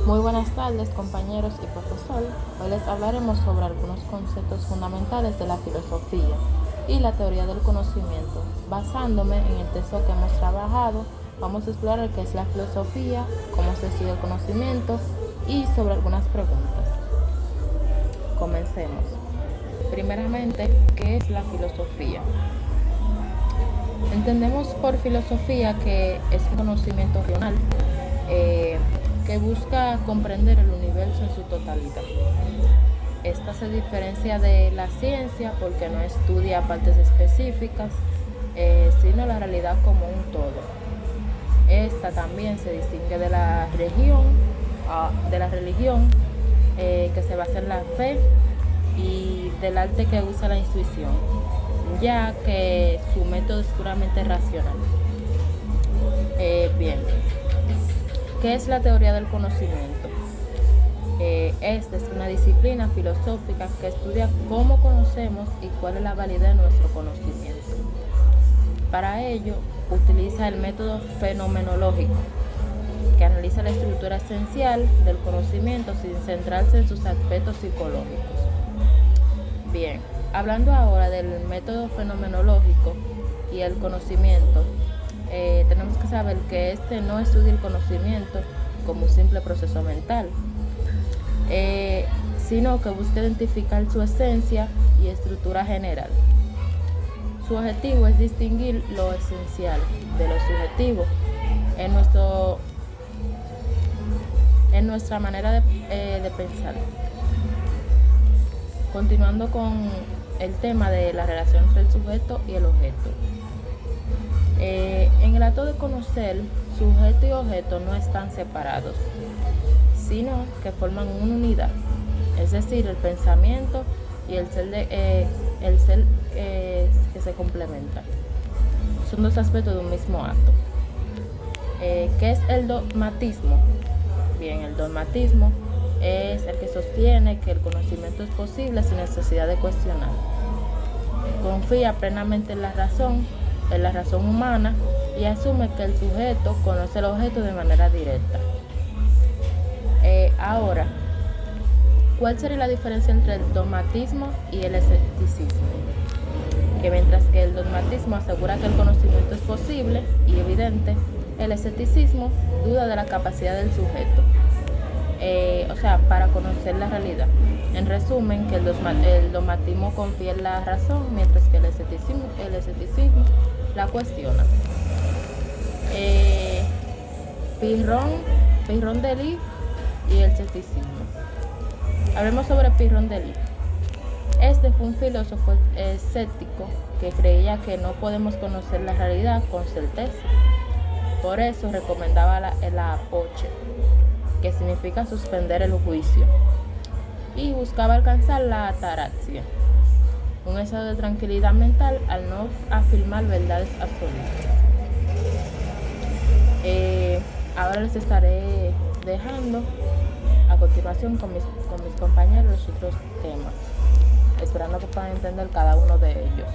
Muy buenas tardes, compañeros y profesor. Hoy les hablaremos sobre algunos conceptos fundamentales de la filosofía y la teoría del conocimiento. Basándome en el texto que hemos trabajado, vamos a explorar qué es la filosofía, cómo se estudia el conocimiento y sobre algunas preguntas. Comencemos. Primeramente, ¿qué es la filosofía? Entendemos por filosofía que es un conocimiento racional que busca comprender el universo en su totalidad. Esta se diferencia de la ciencia porque no estudia partes específicas, sino la realidad como un todo. Esta también se distingue de la religión que se basa en la fe y del arte que usa la intuición, ya que su método es puramente racional. Bien, ¿qué es la teoría del conocimiento? Esta es una disciplina filosófica que estudia cómo conocemos y cuál es la validez de nuestro conocimiento. Para ello, utiliza el método fenomenológico, que analiza la estructura esencial del conocimiento sin centrarse en sus aspectos psicológicos. Bien, hablando ahora del método fenomenológico y el conocimiento, tenemos que saber que este no estudia el conocimiento como un simple proceso mental, sino que busca identificar su esencia y estructura general. Su objetivo es distinguir lo esencial de lo subjetivo en nuestra manera de pensar. Continuando con el tema de la relación entre el sujeto y el objeto. En el acto de conocer, sujeto y objeto no están separados, sino que forman una unidad, es decir, el pensamiento y el ser que se complementan. Son dos aspectos de un mismo acto. ¿Qué es el dogmatismo? Bien, el dogmatismo es el que sostiene que el conocimiento es posible sin necesidad de cuestionar. Confía plenamente en la razón humana y asume que el sujeto conoce el objeto de manera directa. Ahora, ¿cuál sería la diferencia entre el dogmatismo y el escepticismo? Que mientras que el dogmatismo asegura que el conocimiento es posible y evidente, el escepticismo duda de la capacidad del sujeto, para conocer la realidad. En resumen, que el dogmatismo confía en la razón, mientras que el escepticismo la cuestiona. Pirrón de Lis y el escepticismo. Hablemos sobre Pirrón de Lis. Este fue un filósofo escéptico que creía que no podemos conocer la realidad con certeza. Por eso recomendaba la apoche, que significa suspender el juicio, y buscaba alcanzar la ataraxia, un estado de tranquilidad mental al no afirmar verdades absolutas. Ahora les estaré dejando a continuación con mis compañeros los otros temas, esperando que puedan entender cada uno de ellos.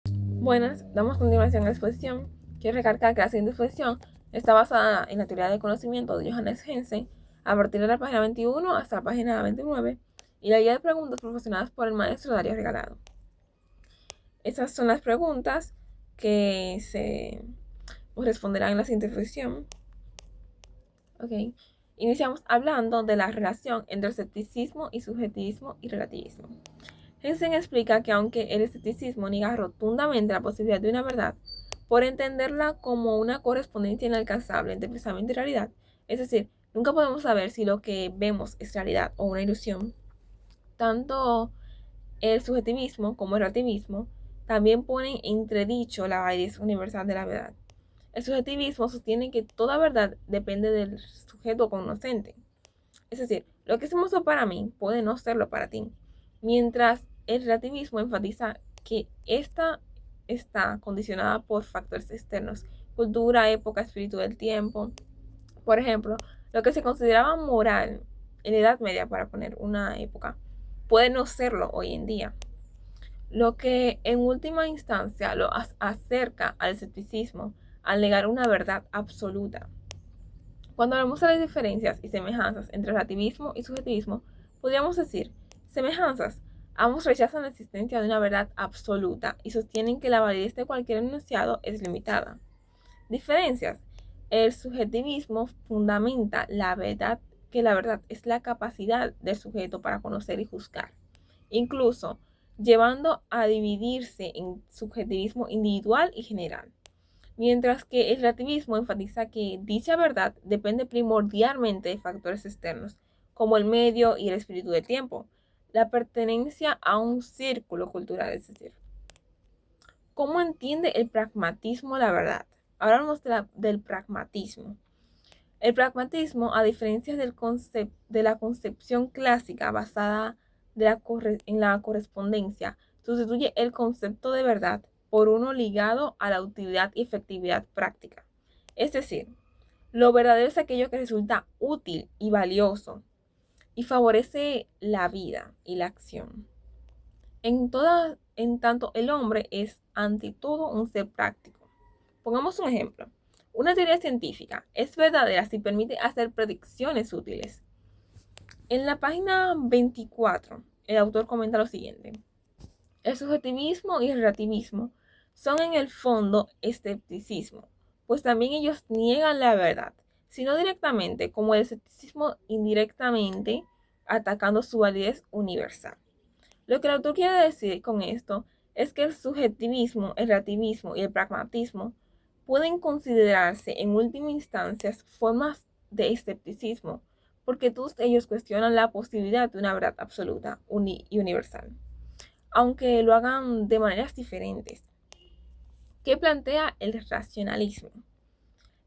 Buenas, damos continuación a la exposición. Quiero recalcar que la siguiente exposición está basada en la teoría del conocimiento de Johannes Hensen a partir de la página 21 hasta la página 29 y la guía de preguntas proporcionadas por el maestro Darío Regalado. Esas son las preguntas que se responderán en la siguiente exposición. Okay. Iniciamos hablando de la relación entre escepticismo y subjetivismo y relativismo. Hensen explica que aunque el escepticismo niega rotundamente la posibilidad de una verdad, por entenderla como una correspondencia inalcanzable entre pensamiento y realidad, es decir, nunca podemos saber si lo que vemos es realidad o una ilusión, tanto el subjetivismo como el relativismo también ponen en entredicho la validez universal de la verdad. El subjetivismo sostiene que toda verdad depende del sujeto conocente. Es decir, lo que es hermoso para mí puede no serlo para ti. Mientras el relativismo enfatiza que esta está condicionada por factores externos, cultura, época, espíritu del tiempo. Por ejemplo, lo que se consideraba moral en la Edad Media, para poner una época, puede no serlo hoy en día. Lo que en última instancia lo acerca al escepticismo al negar una verdad absoluta. Cuando hablamos de las diferencias y semejanzas entre relativismo y subjetivismo, podríamos decir, semejanzas, ambos rechazan la existencia de una verdad absoluta y sostienen que la validez de cualquier enunciado es limitada. Diferencias, el subjetivismo fundamenta que la verdad es la capacidad del sujeto para conocer y juzgar, incluso llevando a dividirse en subjetivismo individual y general, mientras que el relativismo enfatiza que dicha verdad depende primordialmente de factores externos, como el medio y el espíritu del tiempo, la pertenencia a un círculo cultural, es decir. ¿Cómo entiende el pragmatismo la verdad? Ahora hablamos del pragmatismo. El pragmatismo, a diferencia de la concepción clásica basada en la correspondencia, sustituye el concepto de verdad por uno ligado a la utilidad y efectividad práctica. Es decir, lo verdadero es aquello que resulta útil y valioso y favorece la vida y la acción. En tanto, el hombre es ante todo un ser práctico. Pongamos un ejemplo. Una teoría científica es verdadera si permite hacer predicciones útiles. En la página 24, el autor comenta lo siguiente. El subjetivismo y el relativismo son en el fondo escepticismo, pues también ellos niegan la verdad, sino directamente, como el escepticismo indirectamente, atacando su validez universal. Lo que el autor quiere decir con esto es que el subjetivismo, el relativismo y el pragmatismo pueden considerarse en última instancia formas de escepticismo, porque todos ellos cuestionan la posibilidad de una verdad absoluta y universal, aunque lo hagan de maneras diferentes. ¿Qué plantea el racionalismo?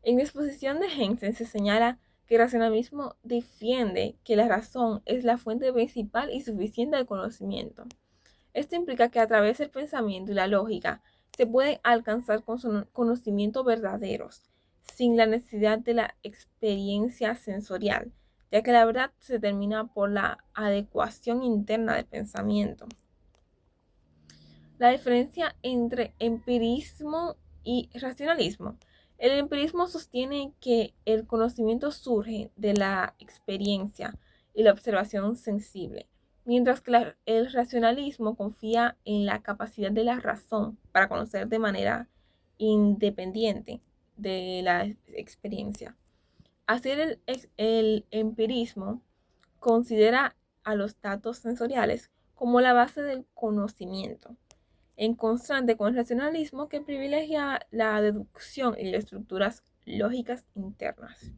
En la exposición de Hensen se señala que el racionalismo defiende que la razón es la fuente principal y suficiente del conocimiento. Esto implica que a través del pensamiento y la lógica se pueden alcanzar conocimientos verdaderos, sin la necesidad de la experiencia sensorial, ya que la verdad se determina por la adecuación interna del pensamiento. La diferencia entre empirismo y racionalismo. El empirismo sostiene que el conocimiento surge de la experiencia y la observación sensible, mientras que el racionalismo confía en la capacidad de la razón para conocer de manera independiente de la experiencia. Así el empirismo considera a los datos sensoriales como la base del conocimiento, en constante con el racionalismo que privilegia la deducción y las estructuras lógicas internas.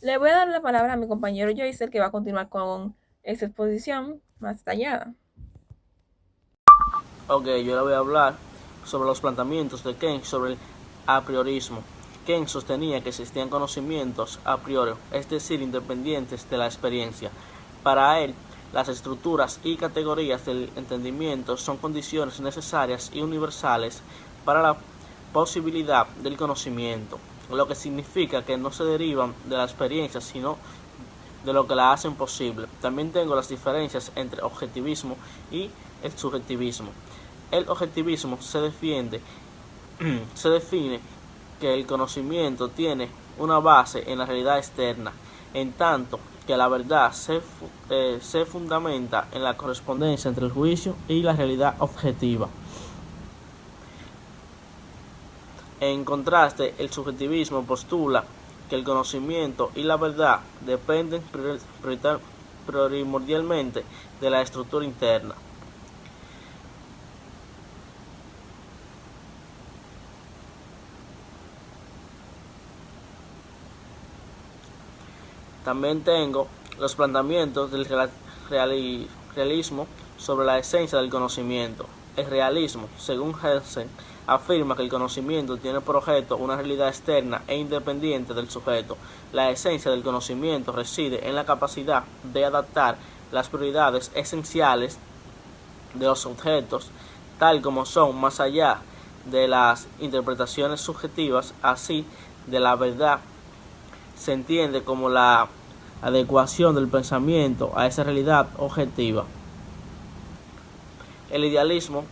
Le voy a dar la palabra a mi compañero Joyce, que va a continuar con esta exposición más detallada. Ok, yo le voy a hablar sobre los planteamientos de Keynes sobre el a priorismo. Keynes sostenía que existían conocimientos a priori, es decir, independientes de la experiencia. Para él, las estructuras y categorías del entendimiento son condiciones necesarias y universales para la posibilidad del conocimiento, lo que significa que no se derivan de la experiencia, sino de lo que la hacen posible. También tengo las diferencias entre objetivismo y el subjetivismo. El objetivismo se define que el conocimiento tiene una base en la realidad externa, en tanto que la verdad se fundamenta en la correspondencia entre el juicio y la realidad objetiva. En contraste, el subjetivismo postula que el conocimiento y la verdad dependen primordialmente de la estructura interna. También tengo los planteamientos del realismo sobre la esencia del conocimiento. El realismo, según Hensen, afirma que el conocimiento tiene por objeto una realidad externa e independiente del sujeto. La esencia del conocimiento reside en la capacidad de adaptar las prioridades esenciales de los objetos, tal como son, más allá de las interpretaciones subjetivas, así de la verdad. Se entiende como la adecuación del pensamiento a esa realidad objetiva. El idealismo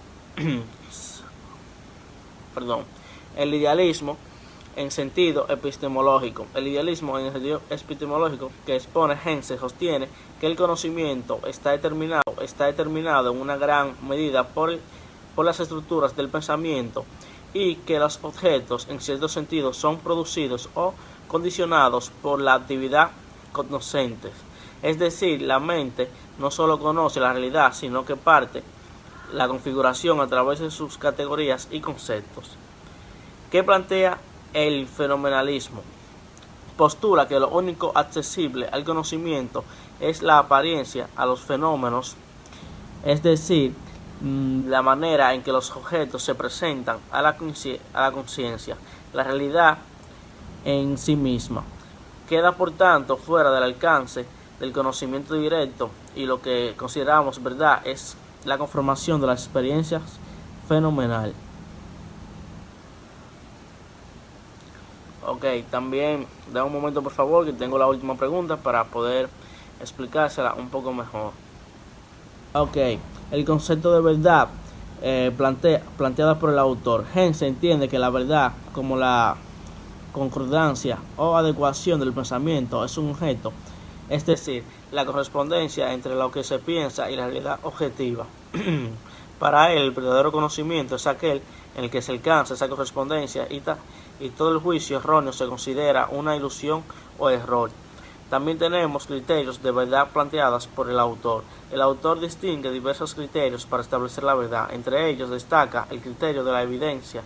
en sentido epistemológico. El idealismo en el sentido epistemológico que expone Hegel sostiene que el conocimiento está determinado en una gran medida por las estructuras del pensamiento y que los objetos en cierto sentido son producidos o condicionados por la actividad cognoscente. Es decir, la mente no solo conoce la realidad, sino que parte la configuración a través de sus categorías y conceptos. ¿Qué plantea el fenomenalismo? Postula que lo único accesible al conocimiento es la apariencia a los fenómenos, es decir, la manera en que los objetos se presentan a la conciencia. La realidad en sí misma queda por tanto fuera del alcance del conocimiento directo, y lo que consideramos verdad es la conformación de las experiencias fenomenal. Ok, también da un momento por favor que tengo la última pregunta para poder explicársela un poco mejor. Ok, el concepto de verdad planteada por el autor. Hegel entiende que la verdad, como la concordancia o adecuación del pensamiento, es un objeto, es decir, la correspondencia entre lo que se piensa y la realidad objetiva. Para él, el verdadero conocimiento es aquel en el que se alcanza esa correspondencia y todo el juicio erróneo se considera una ilusión o error. También tenemos criterios de verdad planteadas por el autor. El autor distingue diversos criterios para establecer la verdad. Entre ellos destaca el criterio de la evidencia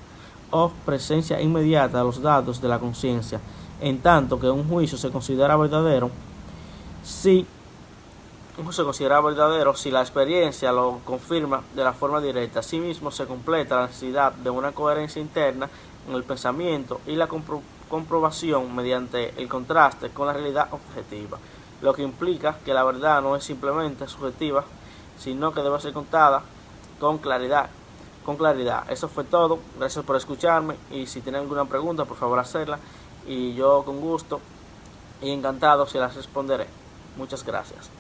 o presencia inmediata de los datos de la conciencia, en tanto que un juicio se considera verdadero si la experiencia lo confirma de la forma directa. Asimismo, se completa la necesidad de una coherencia interna en el pensamiento y la comprobación mediante el contraste con la realidad objetiva, lo que implica que la verdad no es simplemente subjetiva, sino que debe ser contada con claridad. Eso fue todo. Gracias por escucharme, y si tienen alguna pregunta, por favor hacerla, y yo con gusto y encantado se las responderé. Muchas gracias.